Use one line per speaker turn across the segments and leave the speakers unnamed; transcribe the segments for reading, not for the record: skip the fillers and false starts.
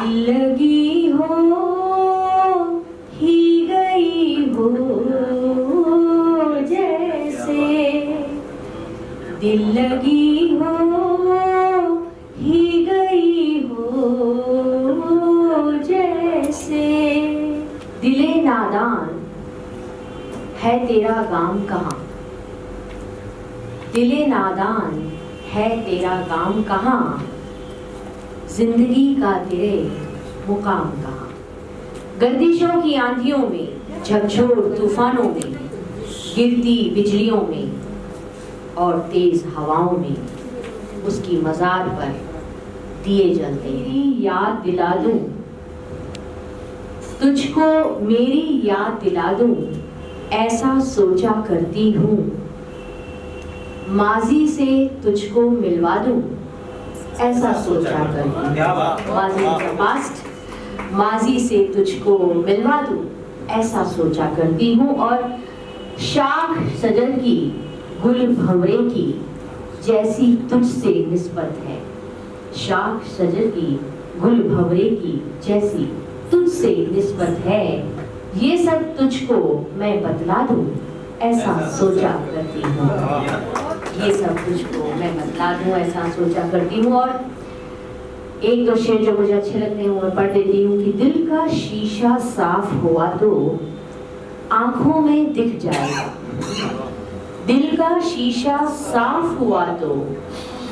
लगी हो ही गई हो जैसे, दिल लगी हो ही गई हो जैसे। दिले नादान है तेरा गाम कहाँ, दिले नादान है तेरा गाम कहाँ, जिंदगी का तेरे मुकाम कहाँ। गर्दिशों की आंधियों में, झकझोर तूफानों में, गिरती बिजलियों में और तेज हवाओं में उसकी मजार पर दिए जलते हैं। याद दिला दूं तुझको, मेरी याद दिला दूं, ऐसा सोचा करती हूँ। माजी से तुझको मिलवा दूं, ऐसा सोचा करती हूँ। माजी से तुझको मिलवा दूं, ऐसा सोचा करती हूँ। और शाख सजन की, गुल भंवरे की जैसी तुझसे निस्बत है, शाख सजन की, गुल भंवरे की जैसी तुझसे निस्बत है। ये सब तुझको मैं बतला दूं, ऐसा सोचा करती हूँ। ये सब तुझको मैं बतला दूं, ऐसा सोचा करती हूँ। और एक दो शेर जो मुझे अच्छे लगते हैं वो पढ़ देती हूँ कि दिल का शीशा साफ हुआ तो आंखों में दिख जाएगा, दिल का शीशा साफ हुआ तो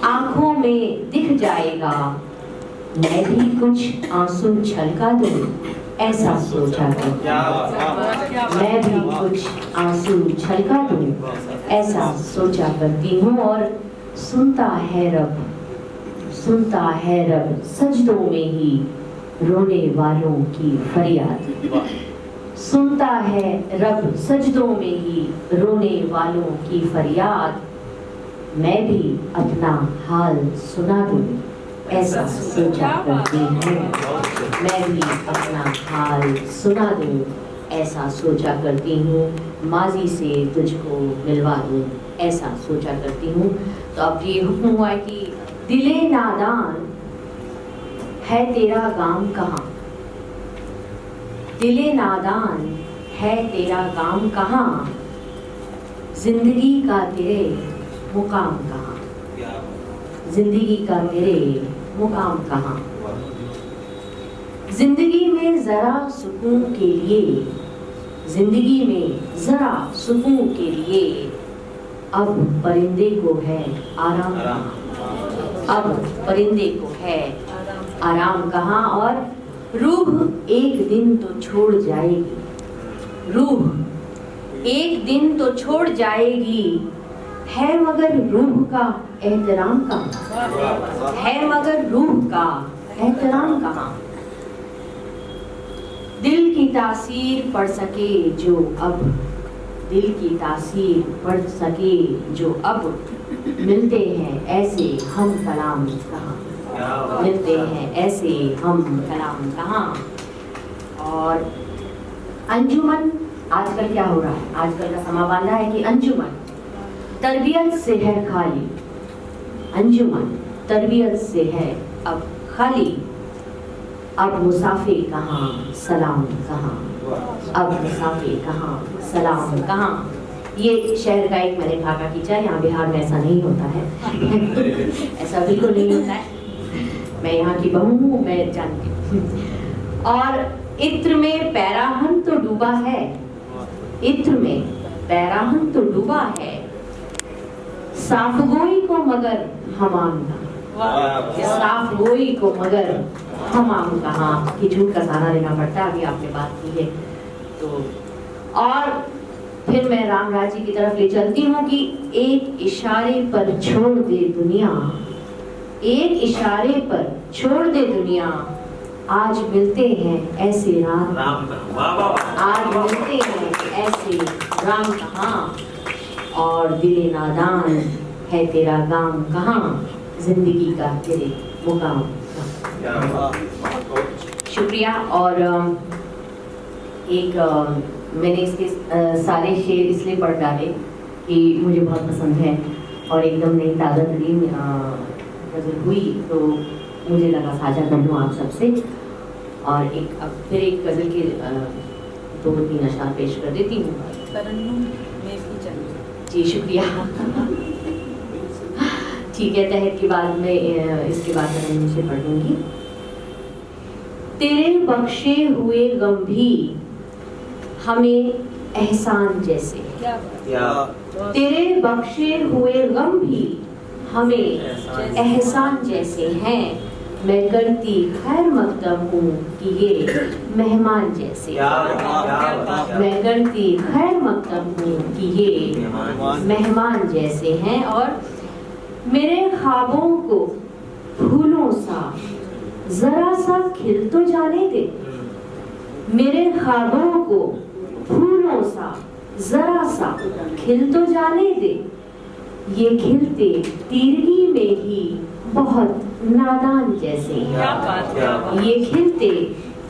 आंखों में दिख जाएगा। मैं भी कुछ आंसू छलका दूं, ऐसा सोचा करती हूँ। मैं भी कुछ आंसू छलका दूं, ऐसा सोचा करती हूँ। और सुनता है रब, सुनता है रब सजदों में ही रोने वालों की फरियाद। सुनता है रब सजदों में ही रोने वालों की फरियाद। मैं भी अपना हाल सुना दूं, ऐसा सोचा करती हूँ। मैं भी अपना हाल सुना दूं, ऐसा सोचा करती हूँ। माजी से तुझको मिलवा दूं, ऐसा सोचा करती हूँ। तो अब ये हुक्म हुआ है कि दिले नादान है तेरा गाम कहाँ, दिले नादान है तेरा गाम कहाँ, जिंदगी का तेरे मुकाम कहाँ, जिंदगी का तेरे मुकाम कहाँ। जिंदगी में जरा सुकून के लिए, जिंदगी में जरा सुकून के लिए अब परिंदे को है आराम कहाँ, अब परिंदे को है आराम कहाँ। और रूह एक दिन तो छोड़ जाएगी, रूह एक दिन तो छोड़ जाएगी, है मगर रूह का एहतराम कहाँ, है मगर रूह का एहतराम कहाँ। दिल की तासीर पढ़ सके जो अब, दिल की तासीर पढ़ सके जो अब, मिलते हैं ऐसे हम कलाम कहाँ, मिलते हैं ऐसे हम कलाम कहाँ। और अंजुमन, आजकल क्या हो रहा है, आजकल का समा बांधा है कि अंजुमन तरबियत से है खाली, अंजुमन तरबियत से है अब खाली। अब मुसाफिर कहाँ सलाम कहाँ, अब मुसाफिर कहाँ सलाम कहाँ। ये शहर का एक मैंने भागा खींचा, यहाँ बिहार में ऐसा नहीं होता है ऐसा बिल्कुल नहीं होता है। मैं यहाँ की बहू हूँ, मैं जानती हूँ। और इत्र में पैराहन तो डूबा है, इत्र में पैराहन तो डूबा है, साफगोई को मगर हमाम कहाँ, साफगोई को मगर हमाम कहाँ। कि झूठ का सहारा लेना पड़ता है, अभी आपने बात की है तो। और फिर मैं रामराज जी की तरफ ले चलती हूँ कि एक इशारे पर छोड़ दे दुनिया, एक इशारे पर छोड़ दे दुनिया, आज मिलते हैं ऐसे राम, आज मिलते हैं ऐसे राम कहाँ। और दिले नादान है तेरा गाम कहाँ, जिंदगी का तेरे मुकाम कहाँ। शुक्रिया। और एक मैंने इसके सारे शेर इसलिए पढ़ डाले कि मुझे बहुत पसंद है और एकदम नई ताज़ा तरीन गज़ल हुई तो मुझे लगा साझा कर लूँ आप सबसे। और अब फिर एक गज़ल के 2-3 अशआर पेश कर देती हूँ।
तरन्नुम में भी चलिए।
जी शुक्रिया। ठीक है, तहत के बाद में इसके बाद तरन्नुम से पढ़ लूँगी। तेरे बख्शे हुए गम भी हमें एहसान जैसे, तेरे बख्शे हुए गम भी हमें एहसान जैसे हैं। मैं करती खैर मकदम हूँ कि ये मेहमान जैसे, मैं करती खैर मकदम हूँ कि ये मेहमान जैसे हैं। और मेरे ख्वाबों को फूलों सा जरा सा खिल तो जाने दे, मेरे ख्वाबों को फूलों सा जरा सा खिल तो जाने दे। ये खिलते तीरगी में ही बहुत नादान जैसे हैं, ये खिलते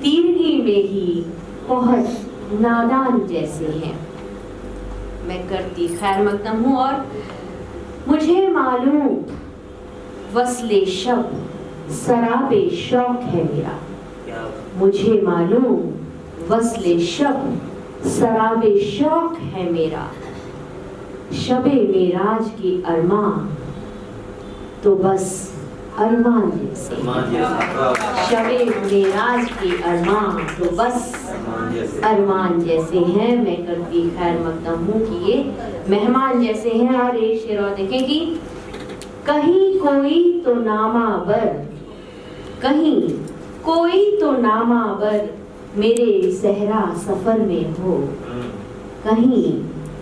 तीरगी में ही बहुत नादान जैसे हैं। मैं करती खैर मकदम हूँ और मुझे मालूम वस्ले शब सराबे शौक है मेरा, मुझे मालूम वस्ले शब सराबे शौक है मेरा। शबे मेराज की अरमान तो बस अरमान जैसे, शबे मेराज की अरमान तो बस अरमान जैसे हैं। मैं करती खैर मकदम हूँ कि ये मेहमान जैसे हैं। और एक शेर और देखें कि कहीं कोई तो नामावर, कहीं कोई तो नामावर मेरे सहरा सफर में हो, कहीं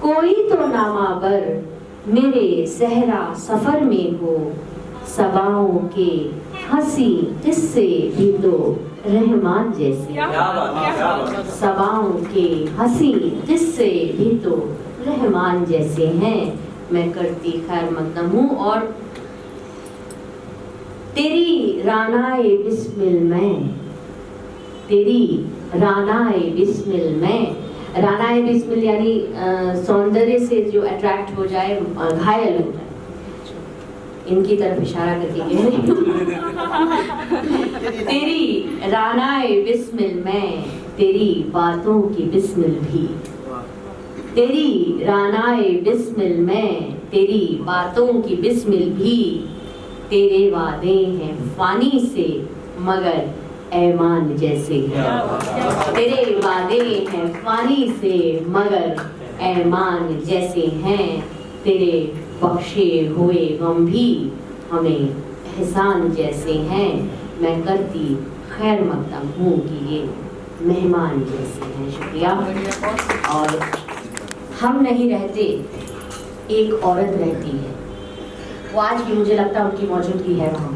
कोई तो नामावर मेरे सहरा सफर में हो। सबाओं के हंसी किस्से भी तो रहमान जैसे, सबाओं के हंसी किस्से भी तो रहमान जैसे हैं। मैं करती खैर मकदम हूँ और तेरी रानाए बिस्मिल में, तेरी रानाए बिस्मिल में, रानाए बिस्मिल यानी सौंदर्य से जो अट्रैक्ट हो जाए, घायल हो जाए, इनकी तरफ इशारा करके कह रही हूँ। तेरी रानाए बिस्मिल में, तेरी बातों की बिस्मिल भी, तेरी रानाए बिस्मिल में, तेरी बातों की बिस्मिल भी। तेरे वादे हैं फानी से मगर ऐमान जैसे हैं, तेरे वादे हैं फानी से मगर ऐमान जैसे हैं। तेरे बख्शे हुए गम भी हमें एहसान जैसे हैं। मैं करती खैर मकदम हूँ कि ये मेहमान जैसे हैं। शुक्रिया। और हम नहीं रहते एक औरत रहती है, वो आज भी मुझे लगता है उनकी मौजूदगी है वहाँ।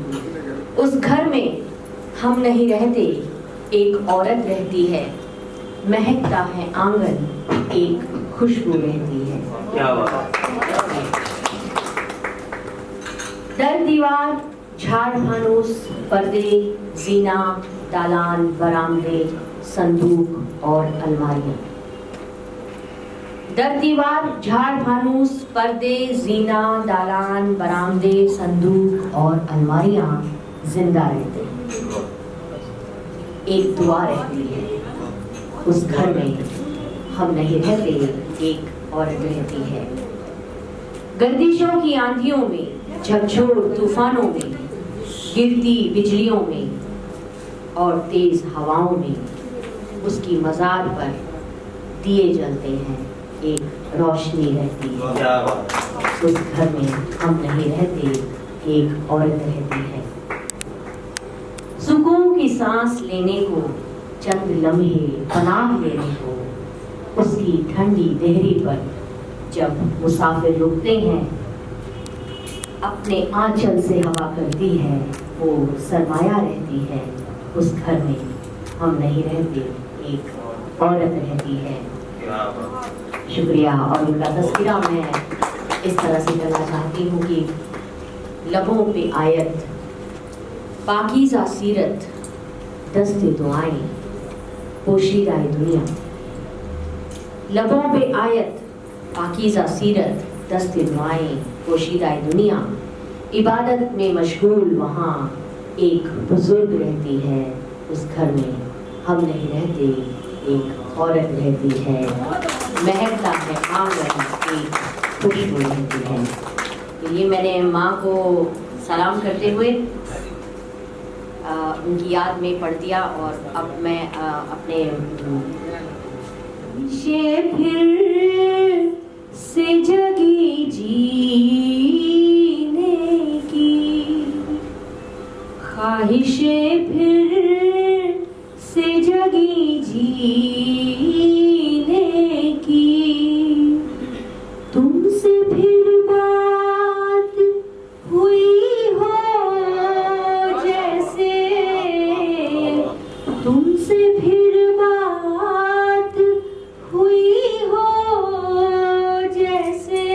उस घर में हम नहीं रहते एक औरत रहती है, महकता है आंगन एक खुशबू रहती है।
क्या बात।
दर दीवार झाड़ फानूस पर्दे जीना दालान बरामदे संदूक और अलमारियां। दर दीवार झाड़ फानूस पर्दे जीना दालान बरामदे संदूक और अलमारियां जिंदा रहते हैं। एक दुआ रहती है, उस घर में हम नहीं रहते एक औरत रहती है। गर्दिशों की आंधियों में, झकझोर तूफानों में, गिरती बिजलियों में और तेज हवाओं में उसकी मज़ार पर दिए जलते हैं, एक रोशनी रहती है। उस घर में हम नहीं रहते एक औरत रहती है। सुकून की सांस लेने को, चंद लम्हे पनाह लेने को, उसकी ठंडी देहरी पर जब मुसाफिर रुकते हैं, अपने आंचल से हवा करती है, वो सरमाया रहती है। उस घर में हम नहीं रहते एक औरत रहती है। शुक्रिया। और उनका तस्करा मैं इस तरह से करना चाहती हूँ कि लबों पे आयत पाकीज़ा सीरत दस्ते दुआएं पोशीदाए दुनिया, लबों पे आयत पाकीज़ा सीरत दस्ते दुआएं पोशीदाए दुनिया। इबादत में मशगूल वहाँ एक बुजुर्ग रहती है, उस घर में हम नहीं रहते, एक औरत रहती है, महकता है आंगन, एक खुशबू रहती है। तो ये मैंने माँ को सलाम करते हुए उनकी याद में पढ़ दिया। और अब मैं अपने फिर से जगी जीने की ख्वाहिशें फिर से जगी जीने की, तुमसे फिर बात हुई हो जैसे, तुमसे फिर बात हुई हो जैसे,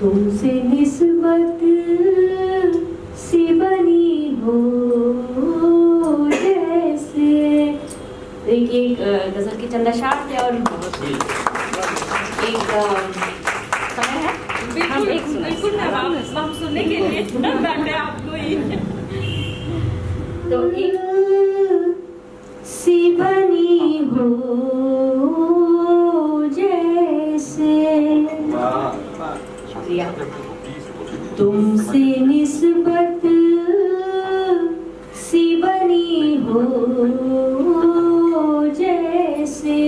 तुमसे निस्बत सी बनी हो जैसे। तो एक गजल की चंदा शार्ट है और एक समय है
बिल्कुल बिल्कुल हम सुनने के लिए बैठे आपको ही।
तो एक सी बनी हो जैसे, शुक्रिया। तुमसे निस्बत सी बनी हो जैसे,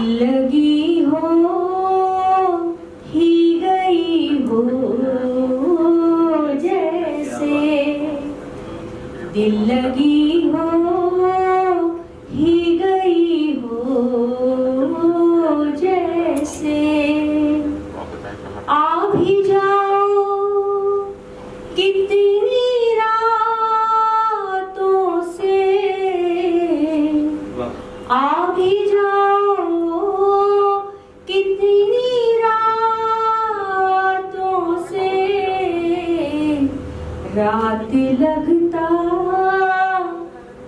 लगी हो ही गई हो जैसे, दिल लगी हो ही गई हो जैसे, आ भी जाओ कितनी रातों से, आ भी जाओ कितनी रातों से, रात लगता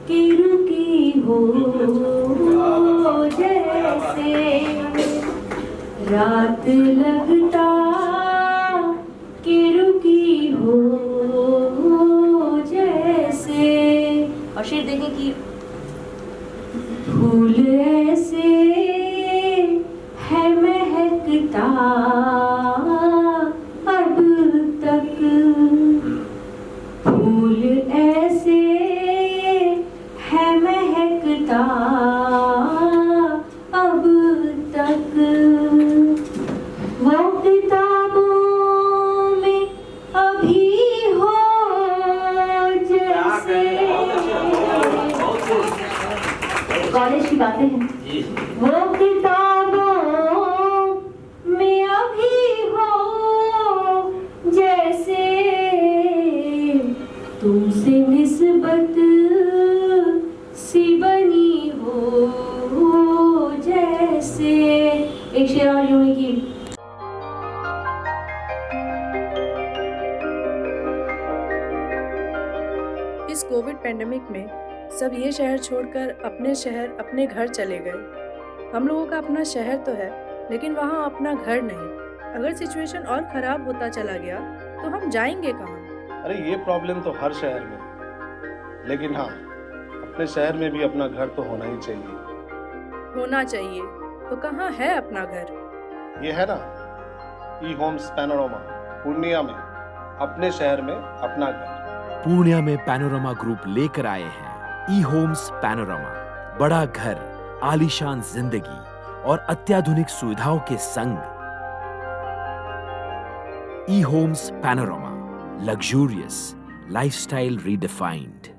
कि रुकी हो जैसे, रात लगता कि रुकी हो जैसे। और शेर देखें कि फूल ऐसे है महकता अब तक, फूल ऐसे है महकता अब तक, वो किताबों में अभी हो जैसे, कॉलेज की बातें हैं, वो किताबों में अभी हो जैसे, तुमसे निस्बत सी बनी हो जैसे। एक शेर और यूं है कि
इस कोविड पेंडेमिक में सब ये शहर छोड़कर अपने शहर अपने घर चले गए। हम लोगों का अपना शहर तो है लेकिन वहाँ अपना घर नहीं। अगर सिचुएशन और ख़राब होता चला गया तो हम जाएंगे कहाँ?
अरे ये प्रॉब्लम तो हर शहर में है, लेकिन हाँ अपने शहर में भी अपना घर तो होना ही चाहिए।
होना चाहिए तो कहाँ है अपना घर?
ये है ना ई होम्स पैनोरामा पूर्णिया में, अपने शहर में अपना घर।
पूर्णिया में पैनोरामा ग्रुप लेकर आए हैं ई होम्स पैनोरामा, बड़ा घर, आलीशान जिंदगी और अत्याधुनिक सुविधाओं के संग। E Homes Panorama, luxurious lifestyle redefined.